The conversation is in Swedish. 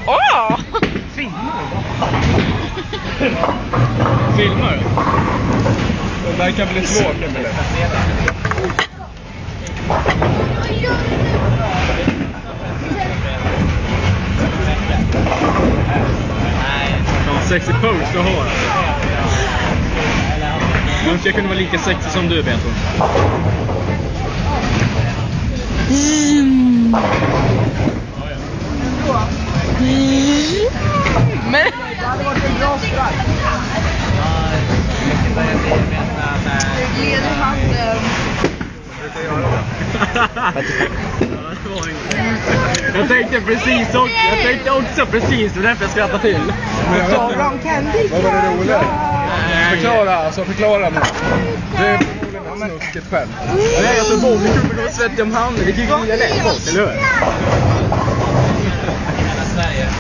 Åh! Filmar? Det där kan bli svårt, eller? Sexy pose du har. Man ska kunna vara lika sexy som du, Beto. Men... Det hade varit en bra strax. Leder han... Jag tänkte också precis det därför jag skrattade till. Vad var det roliga? Förklara nu. Det är förmodligen snuskigt skämt. Nej, jag tror bowlingklubben går svettig om handen. Det gick ju lätt bort, eller hur?